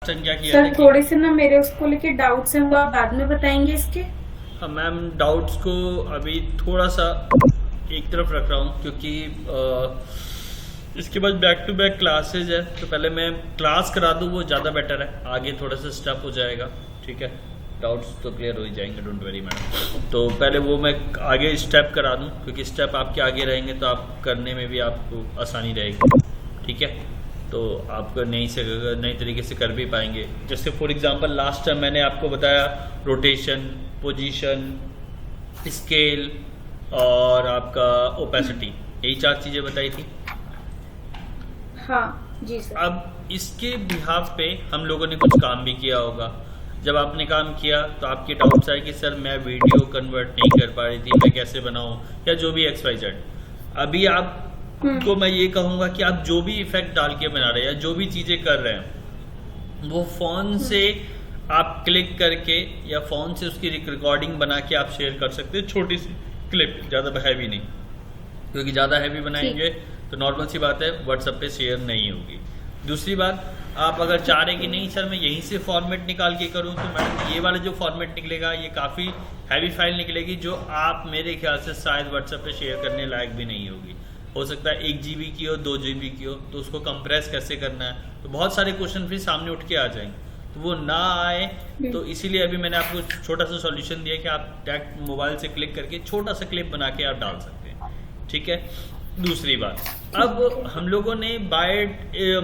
Time क्या किया था सर कि थोड़े से ना मेरे उसको लेके डाउट्स हैं, वो आप बाद में बताएंगे इसके। हाँ मैम, डाउट्स को अभी थोड़ा सा एक तरफ रख रहा हूँ क्योंकि इसके बाद बैक टू बैक क्लासेज है, तो पहले मैं क्लास करा दूँ वो ज़्यादा बेटर है, आगे थोड़ा सा स्टफ हो जाएगा। ठीक है, डाउट्स तो क्लियर हो ही जाएंगे, डोंट वरी मैडम। तो पहले वो मैं आगे स्टेप करा दूँ क्योंकि स्टेप आपके आगे रहेंगे तो आप करने में भी आपको आसानी रहेगी। ठीक है, तो आप नई तरीके से कर भी पाएंगे। जैसे फॉर एग्जांपल लास्ट टाइम मैंने आपको बताया रोटेशन, पोजीशन, स्केल और आपका ओपेसिटी, यही 4 चीज़ें बताई थी। हाँ जी सर। अब इसके बिहाफ पे हम लोगों ने कुछ काम भी किया होगा। जब आपने काम किया तो आपके डाउट्स आए कि सर मैं वीडियो कन्वर्ट नहीं कर पा रही थी, मैं कैसे बनाऊं, या जो भी XYZ। अभी आपको मैं ये कहूँगा कि आप जो भी इफेक्ट डाल के बना रहे हैं या जो भी चीज़ें कर रहे हैं वो फ़ोन से आप क्लिक करके या फ़ोन से उसकी रिकॉर्डिंग बना के आप शेयर कर सकते हैं, छोटी सी क्लिप, ज़्यादा हैवी नहीं, क्योंकि ज़्यादा हैवी बनाएंगे तो नॉर्मल सी बात है व्हाट्सएप पे शेयर नहीं होगी। दूसरी बात, आप अगर चाह रहे कि नहीं सर मैं यहीं से फॉर्मेट निकाल के करूं, तो मैडम ये वाला जो फॉर्मेट निकलेगा ये काफ़ी हैवी फाइल निकलेगी, जो आप मेरे ख्याल से शायद व्हाट्सएप पे शेयर करने लायक भी नहीं होगी। हो सकता है 1 GB की हो, 2 GB की हो, तो उसको कंप्रेस कैसे करना है, तो बहुत सारे क्वेश्चन फिर सामने उठ के आ जाएंगे, तो वो ना आए। तो इसीलिए अभी मैंने आपको छोटा सा सॉल्यूशन दिया कि आप डायरेक्ट मोबाइल से क्लिक करके छोटा सा क्लिप बना के आप डाल सकते हैं। ठीक है, दूसरी बात, अब हम लोगों ने बाय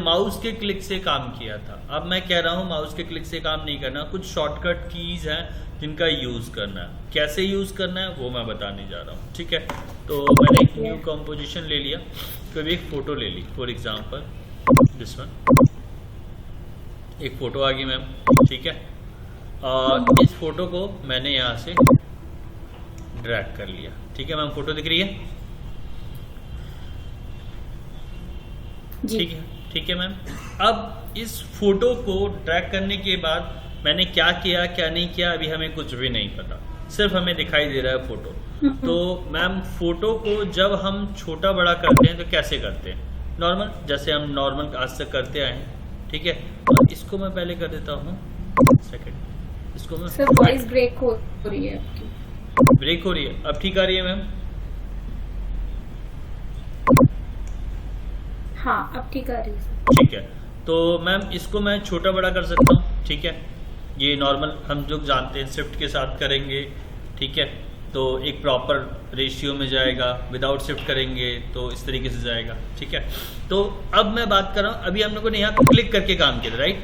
माउस के क्लिक से काम किया था। अब मैं कह रहा हूँ माउस के क्लिक से काम नहीं करना, कुछ शॉर्टकट कीज हैं जिनका यूज़ करना है। कैसे यूज़ करना है वो मैं बताने जा रहा हूँ। ठीक है, तो मैंने एक न्यू कंपोजिशन ले लिया, कभी एक फ़ोटो ले ली, फॉर एग्जांपल दिस वन, एक फ़ोटो आ गई मैम। ठीक है, और इस फोटो को मैंने यहाँ से ड्रैग कर लिया। ठीक है मैम, फोटो दिख रही है? ठीक है, ठीक है मैम। अब इस फोटो को ड्रैग करने के बाद मैंने क्या किया क्या नहीं किया अभी हमें कुछ भी नहीं पता, सिर्फ हमें दिखाई दे रहा है फोटो। तो मैम फोटो को जब हम छोटा बड़ा करते हैं तो कैसे करते हैं? नॉर्मल, जैसे हम नॉर्मल आज तक करते आए हैं। ठीक है, और इसको मैं पहले कर देता हूँ सेकंड, इसको मैं सर वॉइस ब्रेक हो रही है आपकी। ब्रेक हो रही है, अब ठीक आ रही है मैम? हाँ अब ठीक आ रही है। ठीक है, तो मैम इसको मैं छोटा बड़ा कर सकता हूँ। ठीक है, ये नॉर्मल हम लोग जानते हैं शिफ्ट के साथ करेंगे। ठीक है, तो एक प्रॉपर रेशियो में जाएगा, विदाउट शिफ्ट करेंगे तो इस तरीके से जाएगा। ठीक है, तो अब मैं बात कर रहा हूँ, अभी हम लोगों ने यहाँ क्लिक करके काम किया, राइट,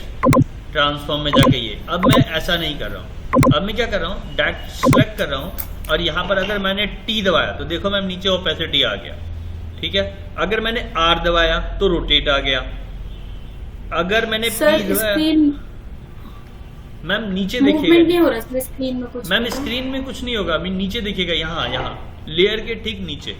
ट्रांसफॉर्म में जाके ये। अब मैं ऐसा नहीं कर रहा हूँ, अब मैं क्या कर रहा हूँ, डायरेक्ट सेलेक्ट कर रहा हूँ और यहाँ पर अगर मैंने T दबाया तो देखो मैम नीचे ओपेसिटी आ गया। ठीक है, अगर मैंने R दबाया तो रोटेट आ गया, अगर मैंने P दबाया मैम नीचे देखिएगा, नहीं हो रहा स्क्रीन में कुछ। मैम स्क्रीन में कुछ नहीं होगा, अभी नीचे दिखेगा, यहाँ यहाँ लेयर के ठीक नीचे।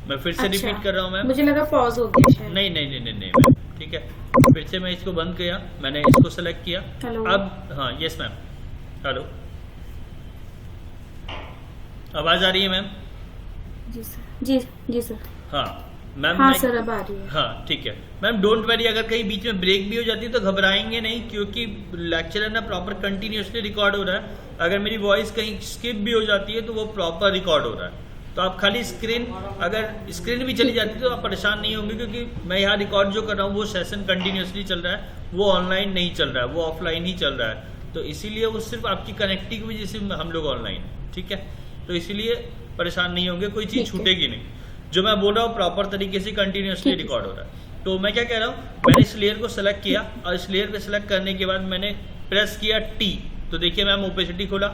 मैं फिर से रिपीट कर रहा हूँ मैम, मुझे लगा पॉज हो गया शायद। नहीं नहीं नहीं नहीं मैम। ठीक है, फिर से मैं इसको बंद किया, मैंने इसको सेलेक्ट किया। अब हाँ, यस मैम, हेलो, आवाज आ रही है मैम? जी सर, जी सर। हाँ मैम, हाँ सर अब आ रही है। हाँ ठीक है मैम, डोंट वरी, अगर कहीं बीच में ब्रेक भी हो जाती है तो घबराएंगे नहीं, क्योंकि लेक्चर है ना प्रॉपर कंटिन्यूसली रिकॉर्ड हो रहा है। अगर मेरी वॉइस कहीं स्किप भी हो जाती है तो वो प्रॉपर रिकॉर्ड हो रहा है। तो आप खाली स्क्रीन, अगर स्क्रीन भी चली जाती है तो आप परेशान नहीं होंगे, क्योंकि मैं यहाँ रिकॉर्ड जो कर रहा हूँ वो सेशन कंटिन्यूसली चल रहा है, वो ऑनलाइन नहीं चल रहा है, वो ऑफलाइन ही चल रहा है। तो इसीलिए वो सिर्फ आपकी कनेक्टिंग की वजह से हम लोग ऑनलाइन है। ठीक है, तो इसीलिए परेशान नहीं होंगे, कोई चीज़ छूटेगी नहीं। जो मैं बोल रहा हूँ प्रॉपर तरीके से कंटिन्यूसली रिकॉर्ड हो रहा है। तो मैं क्या कह रहा हूँ, मैंने इस लेयर को सेलेक्ट किया और इस लेयर पे सेलेक्ट करने के बाद मैंने प्रेस किया T, तो देखिए मैम ओपेसिटी खोला,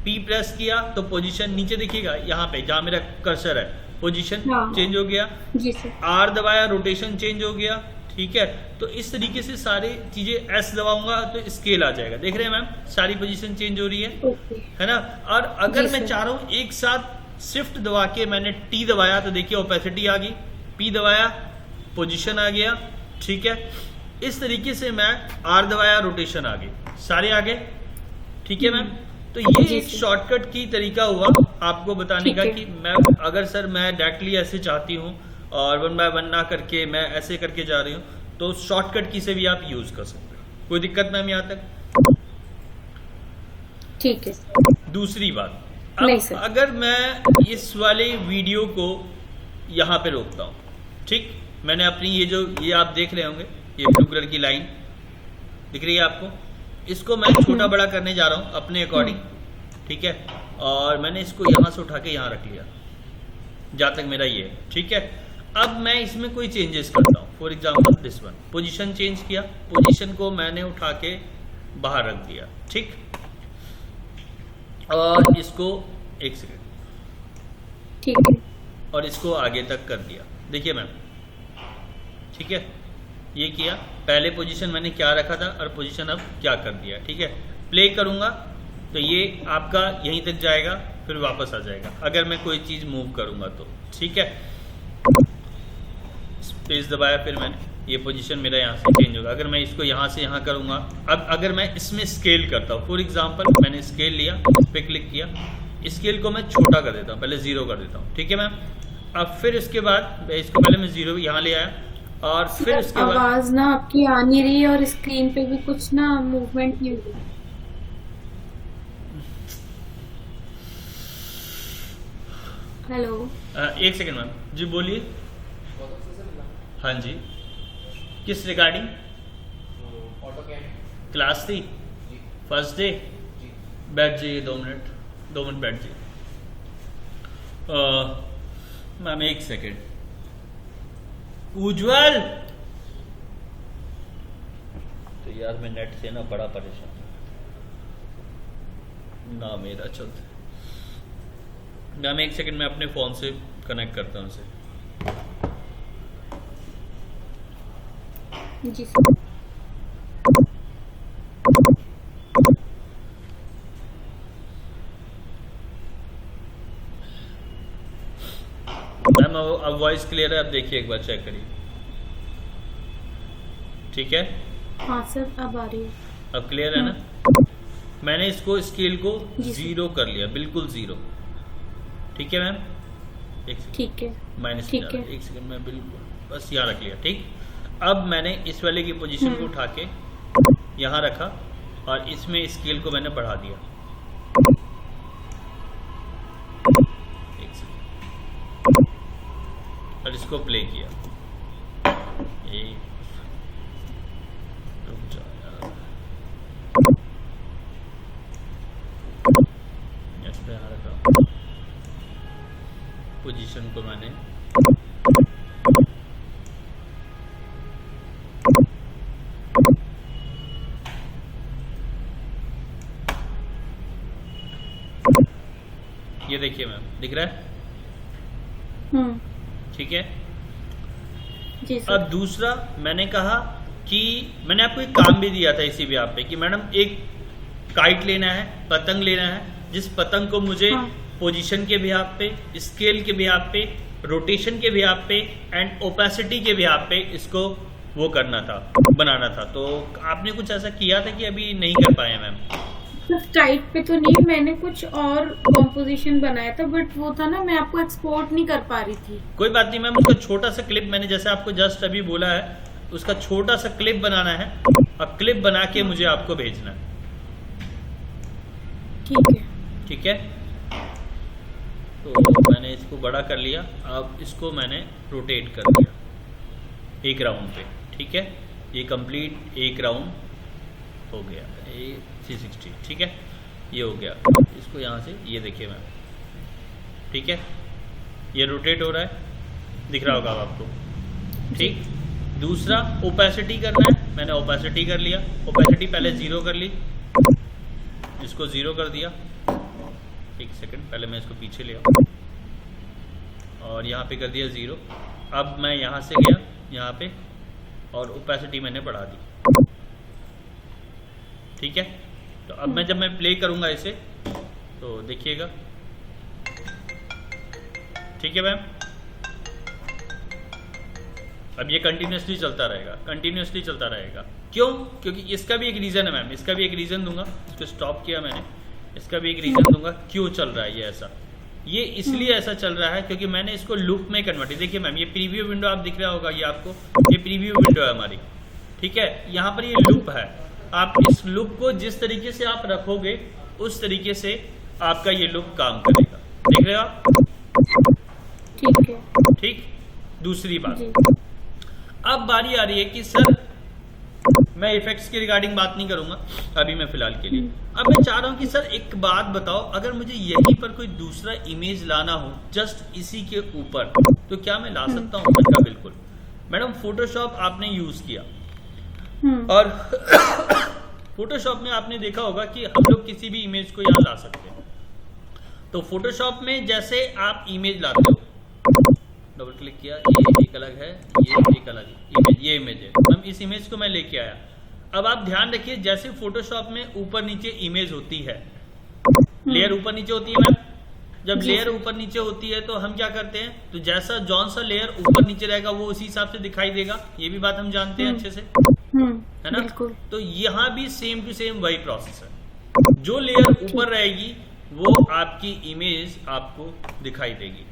P प्रेस किया तो पोजीशन नीचे दिखेगा, यहाँ पे जहाँ मेरा कर्सर है पोजीशन चेंज हो गया। जी सर। R दबाया, रोटेशन चेंज हो गया। ठीक है, तो इस तरीके से सारी चीजें, S दबाऊंगा तो स्केल आ जाएगा, देख रहे हैं मैम सारी पोजीशन चेंज हो रही है ना। और अगर मैं चाह रहा हूँ एक साथ शिफ्ट दबा के मैंने T दबाया तो देखिए ओपेसिटी आ गई, P दबाया पोजीशन आ गया। ठीक है, इस तरीके से मैं R दबाया, रोटेशन आ गई, सारे आ गए। ठीक है मैम, तो ये एक शॉर्टकट की तरीका हुआ आपको बताने का कि मैं अगर सर मैं डायरेक्टली ऐसे चाहती हूँ और 1 by 1 ना करके मैं ऐसे करके जा रही हूँ, तो शॉर्टकट की से भी आप यूज कर सकते हैं। कोई दिक्कत मैम यहाँ तक? ठीक है। दूसरी बात, नहीं अब सर। अगर मैं इस वाले वीडियो को यहाँ पे रोकता हूँ, ठीक, मैंने अपनी ये आप देख रहे होंगे, ये ब्लू कलर की लाइन दिख रही है आपको, इसको मैं छोटा बड़ा करने जा रहा हूँ अपने अकॉर्डिंग, ठीक है, और मैंने इसको यहाँ से उठा के यहाँ रख लिया, जहाँ तक मेरा ये है, ठीक है। अब मैं इसमें कोई चेंजेस करता हूँ, for example this one, position change किया, पोजीशन को मैंने उठा के बाहर रख दिया, ठीक, और इसको एक सेकेंड, ठीक है। और इसको आगे तक कर दिया, देखिए मैम, ठीक है, ये किया, पहले पोजीशन मैंने क्या रखा था और पोजीशन अब क्या कर दिया, ठीक है। प्ले करूंगा तो ये आपका यहीं तक जाएगा, फिर वापस आ जाएगा अगर मैं कोई चीज मूव करूंगा तो, ठीक है। स्पेस दबाया, फिर मैंने ये पोजीशन मेरा यहाँ से चेंज होगा। अगर मैं इसको यहाँ से यहाँ करूंगा, अब अगर मैं इसमें स्केल करता हूँ, फॉर एग्जांपल मैंने स्केल लिया, इस पे क्लिक किया, स्केल को मैं छोटा कर देता हूँ, पहले 0 कर देता हूँ, ठीक है मैम। अब फिर इसके बाद इसको पहले मैं 0 यहाँ ले आया, और फिर इसके बाद आवाज ना आपकी आ नहीं रही है और स्क्रीन पे भी कुछ ना मूवमेंट नहीं हो रहा। हेलो, एक सेकंड मैम, जी बोलिए। हाँ जी, किस रिगार्डिंग? क्लास थी, फर्स्ट डे। बैठ जाइए, 2 मिनट बैठ जाइए मैम, एक सेकंड। उज्जवल, तो यार मैं नेट से ना बड़ा परेशान ना, मेरा चलता। मैम एक सेकंड, मैं अपने फोन से कनेक्ट करता हूँ उसे। जी सर। मैम अब वॉइस क्लियर है, अब देखिए एक बार चेक करिए, ठीक है। हाँ सर, अब आ रही है। अब क्लियर है ना? मैंने इसको स्केल को जी सर। 0 कर लिया, बिल्कुल 0, ठीक है मैम। एक सेकंड, ठीक है। माइनस ठीक है। एक सेकंड, मैं बिल्कुल बस यहाँ रख लिया, ठीक। अब मैंने इस वाले की पोजीशन को उठा के यहाँ रखा, और इसमें स्केल को मैंने बढ़ा दिया, एक सेकंड, और इसको प्ले किया। रुक जाओ यार, ऐसे यहाँ रखा, पोजीशन को मैंने ये देखिए मैम, दिख रहा है? ठीक है। जी सर। अब दूसरा मैंने कहा कि मैंने आपको एक काम भी दिया था इसी भी आप पे, कि मैडम एक काइट लेना है, पतंग लेना है, जिस पतंग को मुझे हाँ। पोजीशन के बिहाफ पे, स्केल के बिहाफ पे, रोटेशन के बिहाफ पे एंड ओपेसिटी के बिहाफ पे इसको वो करना था, बनाना था। तो आपने कुछ ऐसा किया था कि अभी नहीं कर पाए मैम? टाइट पे तो नहीं, मैंने कुछ और कॉम्पोजिशन बनाया था, बट वो था ना, मैं आपको एक्सपोर्ट नहीं कर पा रही थी। कोई बात नहीं मैम, उसका छोटा सा क्लिप मैंने जैसे आपको जस्ट अभी बोला है, उसका छोटा सा क्लिप बनाना है, और क्लिप बना के मुझे आपको भेजना है, ठीक है। ठीक है। तो मैंने इसको बड़ा कर लिया, अब इसको मैंने रोटेट कर दिया एक राउंड पे, ठीक है। ये कंप्लीट एक राउंड हो गया, ये 360, ठीक है, ये हो गया। इसको यहाँ से ये देखिए मैम, ठीक है, ये रोटेट हो रहा है, दिख रहा होगा आपको, ठीक। दूसरा ओपेसिटी करना है, मैंने ओपेसिटी कर लिया, ओपेसिटी पहले 0 कर ली, इसको 0 कर दिया। एक सेकंड, पहले मैं इसको पीछे ले आऊँ, और यहाँ पे कर दिया 0। अब मैं यहाँ से गया यहाँ पे, और ओपेसिटी मैंने बढ़ा दी, ठीक है। तो अब मैं जब मैं प्ले करूंगा इसे, तो देखिएगा, ठीक है मैम। अब ये कंटिन्यूसली चलता रहेगा, कंटिन्यूसली चलता रहेगा। क्यों? क्योंकि इसका भी एक रीजन है मैम, इसका भी एक रीजन दूंगा, इसको स्टॉप किया मैंने, इसका भी एक रीजन दूंगा क्यों चल रहा है ये ऐसा। ये इसलिए ऐसा चल रहा है क्योंकि मैंने इसको लूप में कन्वर्ट, देखिए मैम, ये प्रीव्यू विंडो आप दिख रहा होगा, ये आपको, ये प्रीव्यू विंडो है हमारी, ठीक है। यहाँ पर ये लूप है, आप इस लुक को जिस तरीके से आप रखोगे उस तरीके से आपका ये लुक काम करेगा। देख रहे हो आप? ठीक है। ठीक। दूसरी बात, जी। अब बारी आ रही है कि सर मैं इफेक्ट्स के रिगार्डिंग बात नहीं करूंगा अभी मैं फिलहाल के लिए। अब मैं चाह रहा हूं कि सर एक बात बताओ, अगर मुझे यहीं पर कोई दूसरा इमेज लाना हो जस्ट इसी के ऊपर, तो क्या मैं ला सकता हूं? मैंने कहा बिल्कुल। मैडम फोटोशॉप आपने यूज किया और फोटोशॉप में आपने देखा होगा कि हम लोग किसी भी इमेज को यहाँ ला सकते हैं। तो फोटोशॉप में जैसे आप इमेज लाते हो, डबल क्लिक किया, ये एक अलग है, ये एक अलग इमेज, ये इमेज है मैम, इस इमेज को मैं लेके आया। अब आप ध्यान रखिए, जैसे फोटोशॉप में ऊपर नीचे इमेज होती है, लेयर ऊपर नीचे होती है मैम, जब लेयर ऊपर नीचे होती है तो हम क्या करते हैं, तो जैसा जौन सा लेयर ऊपर नीचे रहेगा वो उसी हिसाब से दिखाई देगा, ये भी बात हम जानते हैं अच्छे से, है ना? तो यहाँ भी सेम टू सेम वही प्रोसेस है, जो लेयर ऊपर रहेगी वो आपकी इमेज आपको दिखाई देगी।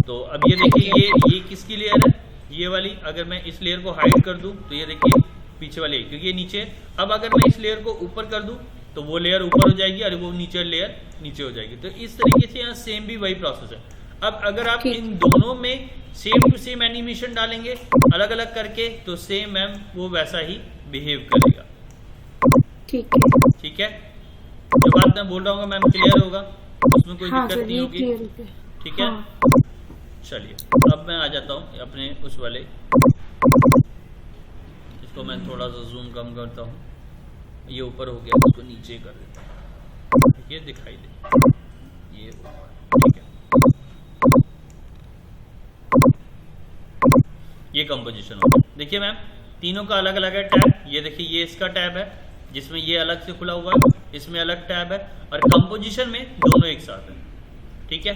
तो अब ये देखिए, ये किसकी लेयर है, ये वाली। अगर मैं इस लेयर को हाइड कर दूं तो ये देखिए पीछे वाली, क्योंकि ये नीचे। अब अगर मैं इस लेयर को ऊपर कर दूं तो वो लेयर ऊपर हो जाएगी और वो नीचे लेयर नीचे हो जाएगी। तो इस तरीके से यहाँ सेम भी वही प्रोसेस है। अब अगर आप इन दोनों में सेम टू सेम एनिमेशन डालेंगे अलग अलग करके, तो सेम मैम वो वैसा ही बिहेव करेगा। ठीक है, जो बात मैं बोल रहा हूँ मैम क्लियर होगा, उसमें कोई दिक्कत नहीं होगी। ठीक है, चलिए अब मैं आ जाता हूँ अपने उस वाले, इसको मैं थोड़ा सा जूम कम करता हूँ, ये ऊपर हो गया, इसको नीचे कर देता हूँ, ये दिखाई दे, ये ठीक है। ये कंपोजिशन हो गया। देखिए मैम तीनों का अलग अलग है टैब, ये देखिए ये इसका टैब है जिसमें ये अलग से खुला हुआ है, इसमें अलग टैब है, और कंपोजिशन में दोनों एक साथ है। ठीक है,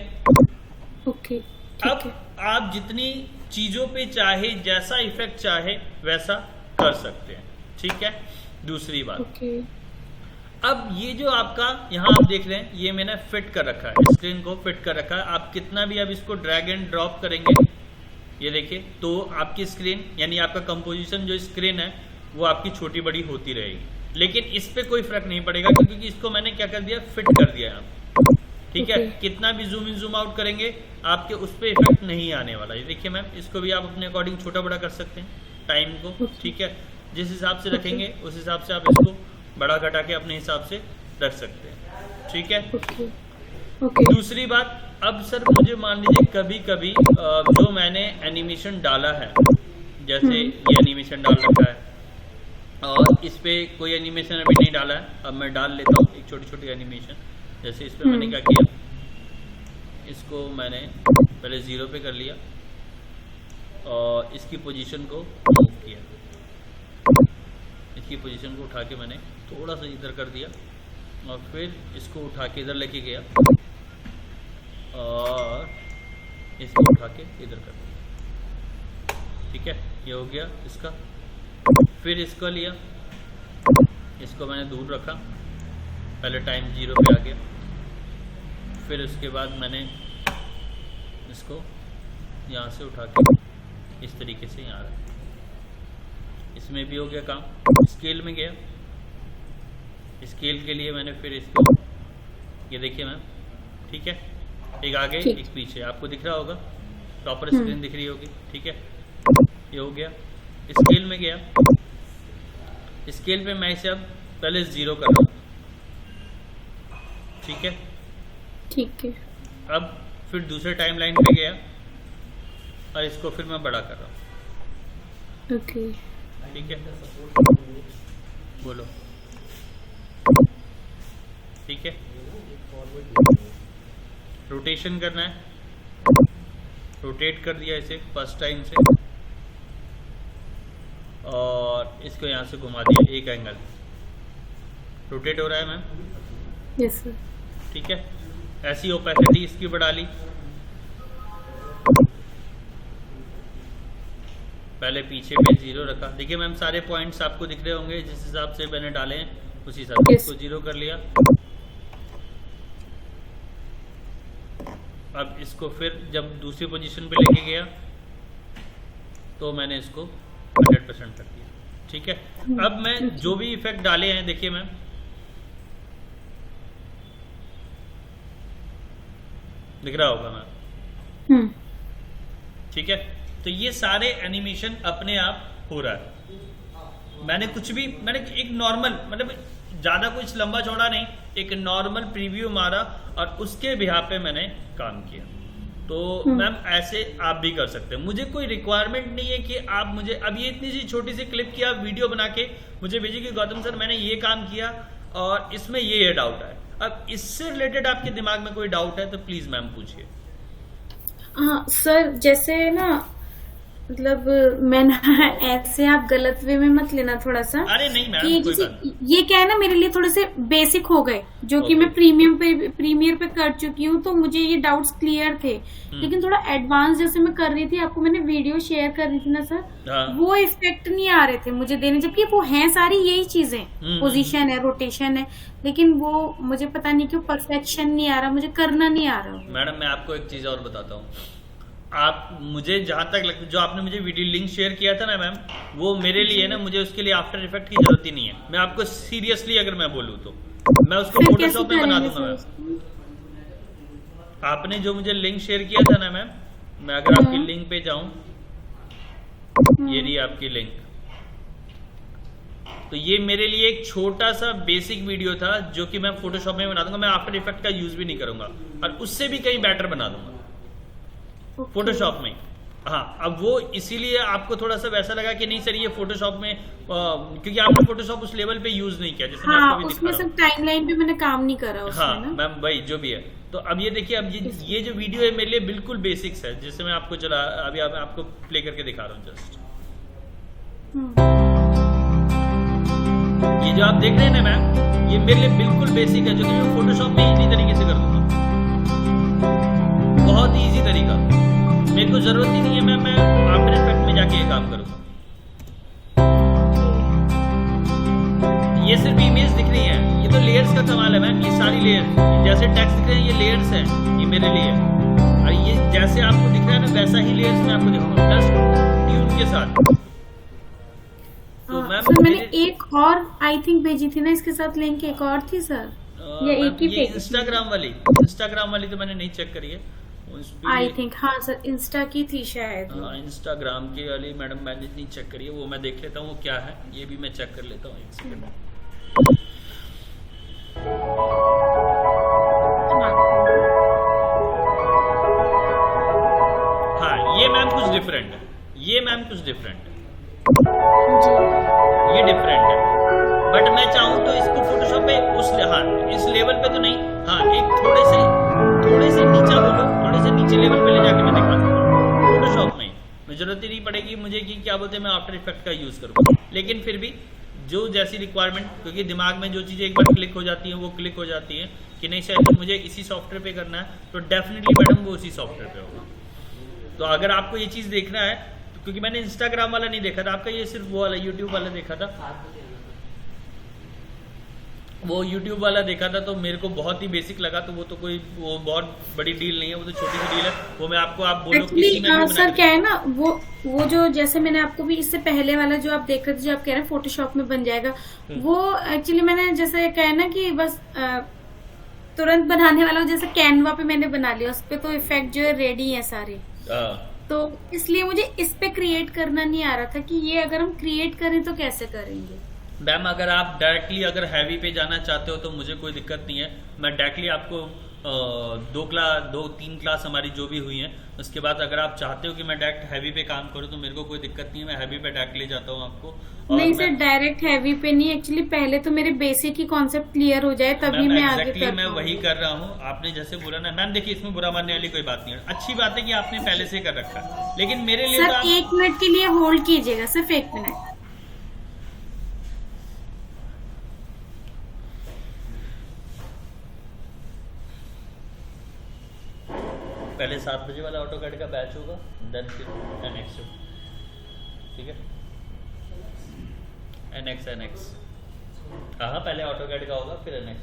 ओके। अब आप जितनी चीजों पे चाहे जैसा इफेक्ट चाहे वैसा कर सकते हैं। ठीक है, दूसरी बात, अब ये जो आपका यहाँ आप देख रहे हैं, ये मैंने फिट कर रखा है, स्क्रीन को फिट कर रखा है। आप कितना भी अब इसको ड्रैग एंड ड्रॉप करेंगे, ये देखिए, तो आपकी स्क्रीन यानी आपका कंपोजिशन जो स्क्रीन है वो आपकी छोटी बड़ी होती रहेगी, लेकिन इस पे कोई फर्क नहीं पड़ेगा क्योंकि इसको मैंने क्या कर दिया, फिट कर दिया यहाँ। ठीक है, कितना भी जूम इन जूम आउट करेंगे आपके उस पे इफेक्ट नहीं आने वाला। ये देखिए मैम, इसको भी आप अपने अकॉर्डिंग छोटा बड़ा कर सकते हैं टाइम को। ठीक है, जिस हिसाब से रखेंगे उस हिसाब से आप इसको बड़ा घटा के अपने हिसाब से रख सकते हैं। ठीक है, दूसरी बात, अब सर मुझे मान लीजिए कभी कभी जो मैंने एनिमेशन डाला है, जैसे ये एनिमेशन डाल रखा है और इस पे कोई एनिमेशन अभी नहीं डाला है, अब मैं डाल लेता हूँ एक छोटी छोटी एनिमेशन। जैसे इस पे मैंने क्या किया, इसको मैंने पहले 0 पे कर लिया और इसकी पोजीशन को मूव किया, इसकी पोजीशन को उठा के मैंने थोड़ा सा इधर कर दिया और फिर इसको उठा के इधर लेके गया और इसको उठा के इधर कर दिया। ठीक है, ये हो गया इसका। फिर इसको लिया, इसको मैंने दूर रखा, पहले टाइम 0 पे आ गया, फिर उसके बाद मैंने इसको यहाँ से उठा के इस तरीके से यहाँ रखा, इसमें भी हो गया काम। स्केल में गया, स्केल के लिए मैंने फिर इसको, ये देखिए मैम, ठीक है, एक आगे एक पीछे, आपको दिख रहा होगा, प्रॉपर स्क्रीन दिख रही होगी। ठीक है, ये हो गया। स्केल में गया, स्केल पे मैं इसे अब पहले 0 कर रहा हूँ। ठीक है, ठीक है, अब फिर दूसरे टाइम लाइन पे गया और इसको फिर मैं बड़ा कर रहा हूँ। ओके, ठीक है, बोलो। ठीक है, रोटेशन करना है, रोटेट कर दिया इसे फर्स्ट टाइम से और इसको यहाँ से घुमा दिया एक एंगल, रोटेट हो रहा है मैम। Yes sir. ठीक है, ऐसी ओपेसिटी इसकी बढ़ा ली, पहले पीछे पे 0 रखा। देखिए मैम सारे पॉइंट्स आपको दिख रहे होंगे, जिस हिसाब से मैंने डाले हैं उसी हिसाब से इसको 0 कर लिया। अब इसको फिर जब दूसरी पोजीशन पे लेके गया तो मैंने इसको 100% कर दिया। ठीक है। अब मैं जो भी इफेक्ट डाले हैं देखिए मैम, दिख रहा होगा मैम, ठीक है। तो ये सारे एनिमेशन अपने आप हो रहा है। मैंने एक नॉर्मल, मतलब ज्यादा कुछ लंबा चौड़ा नहीं, एक नॉर्मल प्रीव्यू मारा और उसके बिहाफ पे मैंने काम किया। तो मैम ऐसे आप भी कर सकते हैं। मुझे कोई रिक्वायरमेंट नहीं है कि आप मुझे अब ये इतनी सी छोटी सी क्लिप की आप वीडियो बना के मुझे भेजिए कि गौतम सर मैंने ये काम किया और इसमें ये डाउट है। अब इससे रिलेटेड आपके दिमाग में कोई डाउट है तो प्लीज मैम पूछिए। हाँ सर, जैसे ना मतलब मैं ना ऐसे आप गलत वे में मत लेना थोड़ा सा। अरे नहीं मैम, कि कोई जैसे बात नहीं। ये क्या है ना, मेरे लिए थोड़े से बेसिक हो गए जो कि मैं प्रीमियर पे कर चुकी हूँ, तो मुझे ये डाउट्स क्लियर थे। लेकिन थोड़ा एडवांस जैसे मैं कर रही थी, आपको मैंने वीडियो शेयर कर रही थी ना सर, वो इफेक्ट नहीं आ रहे थे मुझे देने, जबकि वो हैं सारी यही चीजें, पोजीशन है, रोटेशन है, लेकिन वो मुझे पता नहीं क्यों परफेक्शन नहीं आ रहा, मुझे करना नहीं आ रहा। मैडम मैं आपको एक चीज और बताता हूँ। आप मुझे जहां तक लगता, जो आपने मुझे वीडियो लिंक शेयर किया था ना मैम, वो मेरे लिए ना, मुझे उसके लिए आफ्टर इफेक्ट की जरूरत ही नहीं है। मैं आपको सीरियसली अगर मैं बोलूँ तो मैं उसको फोटोशॉप में बना दूंगा मैम। आपने जो मुझे लिंक शेयर किया था ना मैम, मैं अगर आपकी लिंक पे जाऊं, ये रही आपकी लिंक, तो ये मेरे लिए एक छोटा सा बेसिक वीडियो था जो कि मैं फोटोशॉप में बना दूंगा। मैं आफ्टर इफेक्ट का यूज भी नहीं करूंगा और उससे भी कहीं बेटर बना दूंगा फोटोशॉप में। हाँ, अब वो इसीलिए आपको थोड़ा सा वैसा लगा कि नहीं सर ये फोटोशॉप में, क्योंकि आपने फोटोशॉप उस लेवल पे यूज नहीं किया, जैसे मैं आपको भी दिखा रहा हूं। टाइमलाइन पे मैंने काम नहीं करा उसमें। हाँ मैम भाई जो भी है। तो अब ये देखिए, अब ये जो वीडियो है मेरे लिए बिल्कुल बेसिक्स है, जिससे मैं आपको अभी आपको प्ले करके दिखा रहा हूँ जस्ट। ये जो आप देख रहे हैं ना मैम, ये मेरे लिए बिल्कुल बेसिक है, जो कि मैं फोटोशॉप में इजी तरीके से कर दूंगा, बहुत ही इजी तरीका। मेरे को जरूरत ही नहीं है मैम मैं आफ्टर इफेक्ट में जाके ये काम करूंगा। ये सिर्फ इमेज दिख रही है, ये तो लेयर्स का कमाल है मैम। ये सारी लेयर, जैसे टेक्स्ट दिख रहे हैं ये लेयर्स हैं, ये मेरे लिए। और ये जैसे आपको दिख रहा है ना, वैसा ही लेयर्स मैं आपको दिखाऊंगा, प्लस ट्यून के साथ। तो मैम मैंने एक और आई थिंक भेजी थी ना इसके साथ लिंक, एक और थी सर, या एक ही ये इंस्टाग्राम वाली तो मैंने नहीं चेक करी है आई थिंक। हाँ सर, इंस्टा की थी शायद। हाँ इंस्टाग्राम की वाली मैडम मैंने नहीं चेक करी है, वो मैं देख लेता हूँ वो क्या है, ये भी मैं चेक कर लेता हूँ, एक सेकंड। हाँ ये मैम कुछ डिफरेंट है, ये डिफरेंट है, बट मैं चाहूँ तो इसको फोटोशॉप पे इस लेवल पे तो नहीं, हाँ एक थोड़े से नीचा बोलो, थोड़े से नीचे लेवल पे ले जाके मैं दिखा दूंगा फोटोशॉप में। जरूरत ही नहीं पड़ेगी मुझे कि क्या बोलते हैं मैं आफ्टर इफेक्ट का यूज करूँ, लेकिन फिर भी जो जैसी रिक्वायरमेंट, क्योंकि दिमाग में जो चीजें एक बार क्लिक हो जाती हैं वो क्लिक हो जाती हैं कि नहीं शायद तो मुझे इसी सॉफ्टवेयर पे करना है, तो डेफिनेटली मैडम वो उसी सॉफ्टवेयर पे होगा। तो अगर आपको ये चीज देखना है, क्योंकि मैंने इंस्टाग्राम वाला नहीं देखा था आपका, ये सिर्फ वो वाला यूट्यूब वाला देखा था, वो यूट्यूब वाला देखा था, तो मेरे को बहुत ही बेसिक लगा। तो वो बहुत बड़ी डील नहीं है, वो तो छोटी सी डील है, वो मैं आपको आप बोलो किसी में भी सर क्या है ना, वो जो जैसे मैंने आपको भी इससे पहले वाला जो आप देख रहे थे, जो आप कह रहे हैं फोटोशॉप में बन जाएगा, वो एक्चुअली मैंने जैसे कहा है ना कि बस तुरंत बनाने वाला, जैसे कैनवा पे मैंने बना लिया, उस पे तो इफेक्ट जो है रेडी है सारे, तो इसलिए मुझे इस पे क्रिएट करना नहीं आ रहा था कि ये अगर हम क्रिएट करें तो कैसे करेंगे। मैम अगर आप डायरेक्टली अगर हैवी पे जाना चाहते हो तो मुझे कोई दिक्कत नहीं है, मैं डायरेक्टली आपको 2-3 क्लास हमारी जो भी हुई हैं, उसके बाद अगर आप चाहते हो कि मैं डायरेक्ट हैवी पे काम करूं तो मेरे को कोई दिक्कत नहीं है, मैं हैवी पे डायरेक्ट ले जाता हूं आपको। नहीं सर, डायरेक्ट हैवी पे नहीं, एक्चुअली पहले तो मेरे बेसिक ही कॉन्सेप्ट क्लियर हो जाए तभी मैं आगे कर मैं वही कर रहा हूँ। आपने जैसे बोला ना मैम, देखिए इसमें बुरा मानने वाली कोई बात नहीं है, अच्छी बात है कि आपने पहले से कर रखा है, लेकिन मेरे लिए सर 1 मिनट के लिए होल्ड कीजिएगा, सिर्फ 1 मिनट। पहले 7 बजे वाला ऑटोकैड का बैच होगा, देन फिर NX, ठीक है, NX। हाँ पहले ऑटोकैड का होगा फिर NX।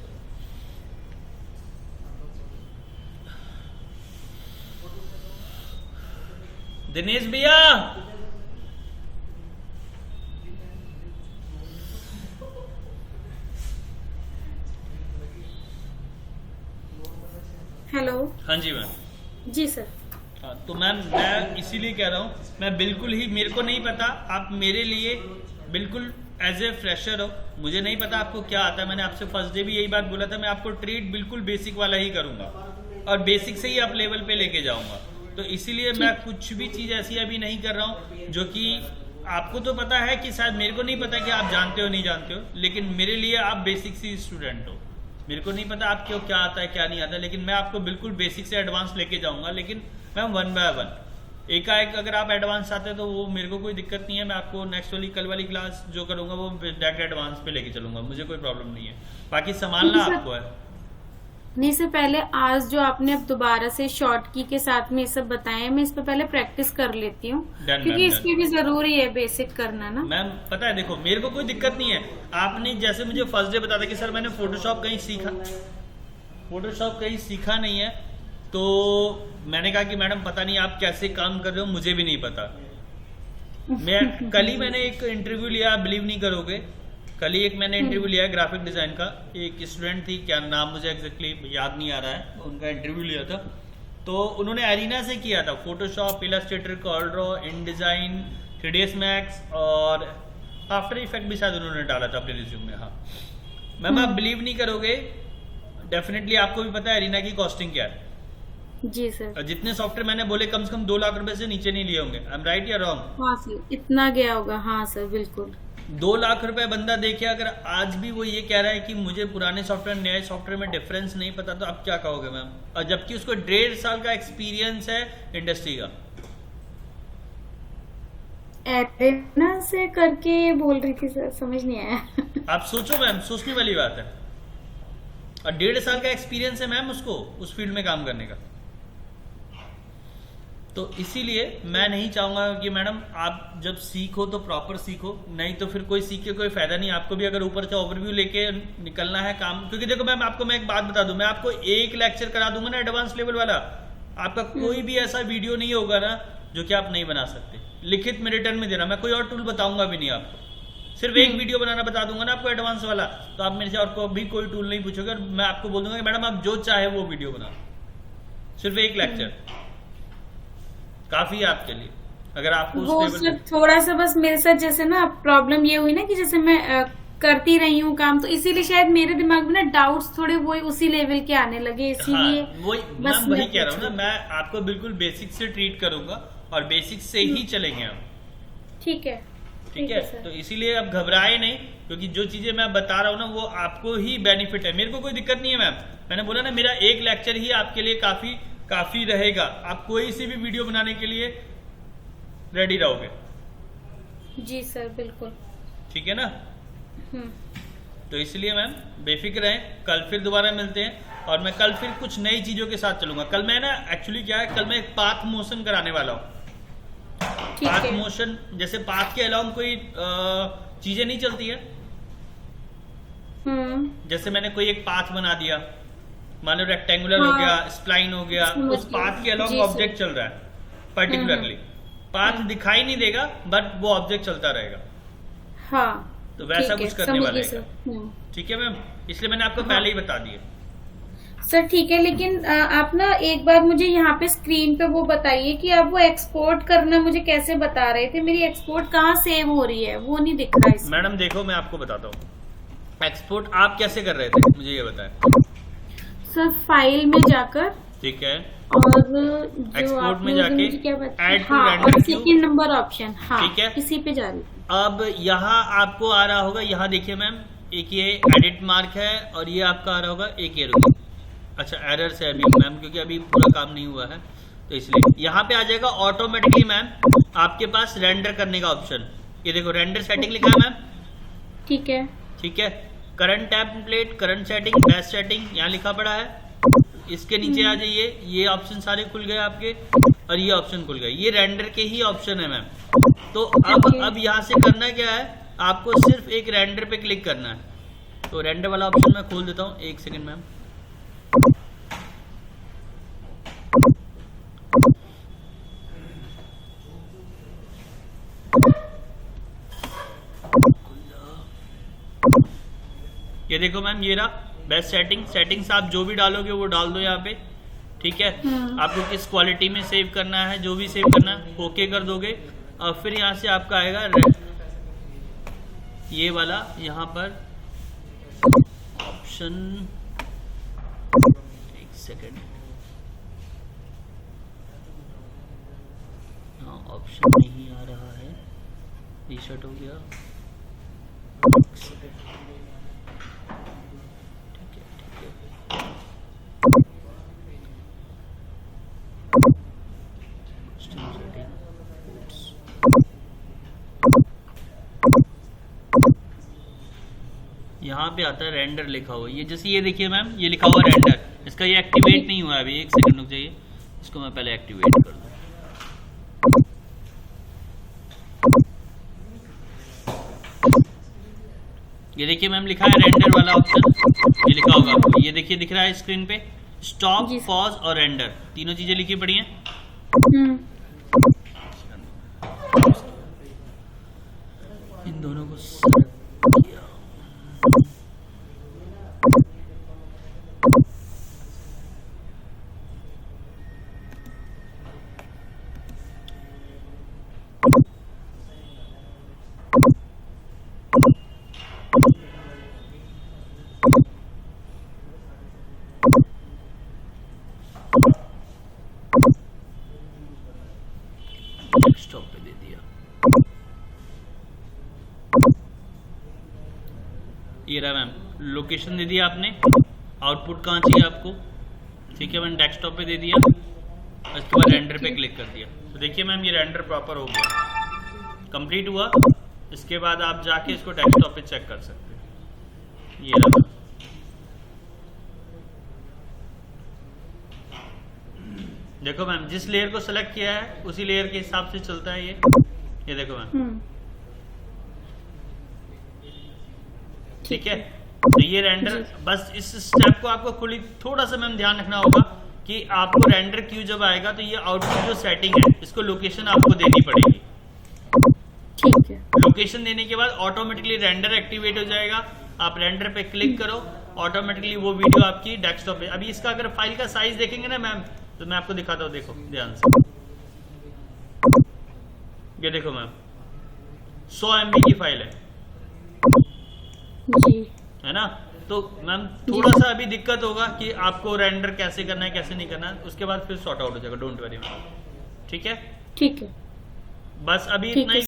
दिनेश भैया हेलो। हाँ जी मैम। जी सर। हाँ तो मैम मैं इसीलिए कह रहा हूँ, मैं बिल्कुल ही, मेरे को नहीं पता, आप मेरे लिए बिल्कुल एज ए फ्रेशर हो, मुझे नहीं पता आपको क्या आता है। मैंने आपसे फर्स्ट डे भी यही बात बोला था, मैं आपको ट्रीट बिल्कुल बेसिक वाला ही करूँगा और बेसिक से ही आप लेवल पे लेके जाऊँगा। तो इसीलिए मैं कुछ भी चीज़ ऐसी अभी नहीं कर रहा हूँ जो कि आपको तो पता है कि शायद मेरे को नहीं पता कि आप जानते हो नहीं जानते हो, लेकिन मेरे लिए आप बेसिक से स्टूडेंट हो। मेरे को नहीं पता आपको क्या आता है क्या नहीं आता, लेकिन मैं आपको बिल्कुल बेसिक से एडवांस लेके जाऊंगा, लेकिन मैम 1 बाय 1 एकाएक अगर आप एडवांस आते हैं तो वो मेरे को कोई दिक्कत नहीं है। मैं आपको नेक्स्ट वाली कल वाली क्लास जो करूंगा वो डायरेक्ट एडवांस पे लेके चलूंगा, मुझे कोई प्रॉब्लम नहीं है। बाकी संभालना आपको है। नहीं सर, पहले आज जो आपने अब दोबारा से शॉर्ट की के साथ में ये सब बताया, मैं इस पे पहले प्रैक्टिस कर लेती हूँ, क्योंकि इसकी भी जरूरी है बेसिक करना ना मैम। पता है देखो, मेरे को कोई दिक्कत नहीं है। आपने जैसे मुझे फर्स्ट डे बताया कि सर मैंने फोटोशॉप कहीं सीखा नहीं है, तो मैंने कहा कि मैडम पता नहीं आप कैसे काम कर रहे हो, मुझे भी नहीं पता। कल ही मैंने एक इंटरव्यू लिया, आप बिलीव नहीं करोगे, कल ही एक मैंने इंटरव्यू लिया है ग्राफिक डिजाइन का। एक स्टूडेंट थी, क्या नाम मुझे एग्जैक्टली याद नहीं आ रहा है, उनका इंटरव्यू लिया था। तो उन्होंने एरिना से किया था, फोटोशॉप, इलस्ट्रेटर, कॉर्ड्रॉ, इन डिजाइन, 3ds मैक्स और आफ्टर इफेक्ट भी शायद उन्होंने डाला था अपने रिज्यूम में। हाँ मैम, आप बिलीव नहीं करोगे, डेफिनेटली आपको भी पता है एरिना की कॉस्टिंग क्या है। जी सर। जितने सॉफ्टवेयर मैंने बोले कम से कम 2 लाख रुपए से नीचे नहीं लिए होंगे। आई एम राइट या रॉन्ग? हाँ सर, इतना गया होगा। हाँ सर बिल्कुल। 2 लाख रुपए बंदा देखे, अगर आज भी वो ये कह रहा है कि मुझे पुराने सॉफ्टवेयर नए सॉफ्टवेयर में डिफरेंस नहीं पता, तो आप क्या कहोगे मैम? और जबकि उसको 1.5 साल का एक्सपीरियंस है इंडस्ट्री का। एरिना से करके बोल रही थी सर, समझ नहीं आया। आप सोचो मैम, सोचने वाली बात है। और 1.5 साल का एक्सपीरियंस है मैम उसको उस फील्ड में काम करने का। तो इसीलिए मैं नहीं चाहूंगा कि मैडम आप जब सीखो तो प्रॉपर सीखो, नहीं तो फिर कोई सीख के कोई फायदा नहीं। आपको भी अगर ऊपर से ओवरव्यू लेके निकलना है काम, क्योंकि देखो मैम आपको मैं एक बात बता दूं, मैं आपको एक लेक्चर करा दूंगा ना एडवांस लेवल वाला, आपका कोई भी ऐसा वीडियो नहीं होगा ना जो कि आप नहीं बना सकते। लिखित में रिटर्न में देना, मैं कोई और टूल बताऊंगा भी नहीं आपको, सिर्फ एक वीडियो बनाना बता दूंगा ना आपको एडवांस वाला, तो आप मेरे से और भी कोई टूल नहीं पूछोगे और मैं आपको बोल दूंगा कि मैडम आप जो चाहे वो वीडियो बना, सिर्फ एक लेक्चर काफी है आपके लिए। अगर आपको वो सर थोड़ा सा बस मेरे साथ जैसे ना प्रॉब्लम ये हुई ना कि जैसे मैं करती रही हूँ काम, तो इसीलिए शायद मेरे दिमाग में ना डाउट्स थोड़े वही उसी लेवल के आने लगे, इसीलिए मैं वही कह रहा हूँ ना, मैं आपको बिल्कुल बेसिक से ट्रीट करूंगा और बेसिक से ही चलेंगे हम। ठीक है। ठीक है, तो इसीलिए अब घबराए नहीं, क्योंकि जो चीजें मैं बता रहा हूँ ना वो आपको ही बेनिफिट है। मेरे को कोई दिक्कत नहीं है मैम, मैंने बोला ना मेरा एक लेक्चर ही आपके लिए काफी रहेगा। आप कोई सी भी वीडियो बनाने के लिए रेडी रहोगे। जी सर बिल्कुल। ठीक है ना? तो इसलिए मैम बेफिक्र रहें, कल फिर दोबारा मिलते हैं और मैं कल फिर कुछ नई चीजों के साथ चलूंगा। कल मैं ना एक्चुअली क्या है, कल मैं एक पाथ मोशन कराने वाला हूँ। पाथ मोशन, जैसे पाथ के अलावा कोई चीजें नहीं चलती है, जैसे मैंने कोई एक पाथ बना दिया, मान लो रेक्टेंगुलर हो गया, स्प्लाइन हो गया, उस पाथ के अलावा ऑब्जेक्ट चल रहा है पर्टिकुलरली, पाथ दिखाई नहीं देगा बट वो ऑब्जेक्ट चलता रहेगा। हाँ, तो वैसा कुछ करने वाला है। ठीक है मैम, इसलिए मैंने आपको पहले ही बता दिया। सर ठीक है, लेकिन आप ना एक बार मुझे यहाँ पे स्क्रीन पे वो बताइए कि आप वो एक्सपोर्ट करना मुझे कैसे बता रहे थे, मेरी एक्सपोर्ट कहाँ सेव हो रही है वो नहीं दिख रहा है। मैडम देखो मैं आपको बताता हूँ, एक्सपोर्ट आप कैसे कर रहे थे मुझे ये बताएं। सर फाइल में जाकर, ठीक है, और एक्सपोर्ट में जाके add to render second number option, हाँ ठीक है, इसी पे जा रही हूँ। अब यहाँ आपको आ रहा होगा, यहाँ देखिए मैम, एक ये एडिट मार्क है और ये आपका आ रहा होगा एक एरो। अच्छा एरर से अभी मैम, क्योंकि अभी पूरा काम नहीं हुआ है तो इसलिए यहाँ पे आ जाएगा ऑटोमेटिकली मैम आपके पास रेंडर करने का ऑप्शन। ये देखो रेंडर सेटिंग लिखा है मैम। ठीक है, ठीक है, current template, current setting, best setting यहाँ लिखा पड़ा है। इसके नीचे आ जाइए, ये ऑप्शन सारे खुल गए आपके और ये ऑप्शन खुल गए, ये रेंडर के ही ऑप्शन है मैम। तो अब यहाँ से करना क्या है, आपको सिर्फ एक रेंडर पे क्लिक करना है। तो रेंडर वाला ऑप्शन मैं खोल देता हूँ, एक सेकेंड मैम। ये देखो मैम, ये रहा बेस्ट सेटिंग्स आप जो भी डालोगे वो डाल दो यहाँ पे। ठीक है। आपको किस क्वालिटी में सेव करना है, जो भी सेव करना है ओके कर दोगे और फिर यहाँ से आपका आएगा ये वाला, यहाँ पर ऑप्शन, एक सेकेंड, हाँ ऑप्शन नहीं आ रहा है, रीसेट हो गया, ठीक है ठीक है। यहाँ पे आता है रेंडर लिखा हुआ, ये जैसे ये देखिए मैम, ये लिखा हुआ रेंडर, इसका ये एक्टिवेट नहीं हुआ अभी, एक सेकंड रुक जाइए, इसको मैं पहले एक्टिवेट कर दूँ। ये देखिए मैम लिखा है रेंडर वाला ऑप्शन, ये लिखा होगा आपको, ये देखिए दिख रहा है स्क्रीन पे, स्टॉप, पॉज और रेंडर, तीनों चीजें लिखी पड़ी हैं। इन दोनों को select किया। स्टॉप पे दे दिया, ये रहा मैम, लोकेशन दे दिया आपने, आउटपुट कहाँ चाहिए आपको, ठीक है मैंने डेस्कटॉप पे दे दिया, उसके बाद रेंडर पे क्लिक कर दिया, तो देखिए मैम ये रेंडर प्रॉपर हो गया, कंप्लीट हुआ। इसके बाद आप जाके इसको डेस्कटॉप पे चेक कर सकते हैं, ये रहा। देखो मैम जिस लेयर को सेलेक्ट किया है उसी लेयर के हिसाब से चलता है ये देखो मैम, ठीक है। तो ये रेंडर, बस इस स्टेप को आपको खुली थोड़ा सा मैम ध्यान रखना होगा कि आपको रेंडर क्यू जब आएगा तो ये आउटपुट जो सेटिंग है इसको लोकेशन आपको देनी पड़ेगी, ठीक है। लोकेशन देने के बाद ऑटोमेटिकली रेंडर एक्टिवेट हो जाएगा, आप रेंडर पे क्लिक करो, ऑटोमेटिकली वो वीडियो आपकी डेस्कटॉप पे। अभी इसका अगर फाइल का साइज देखेंगे ना मैम, तो मैं आपको दिखाता हूँ, देखो ध्यान से, ये देखो मैम 100 MB की फाइल है जी, है ना। तो मैम थोड़ा सा अभी दिक्कत होगा कि आपको रेंडर कैसे करना है कैसे नहीं करना है, उसके बाद फिर सॉर्ट आउट हो जाएगा, डोंट वरी मैम, ठीक है ठीक है, बस अभी ठीक इतना है ही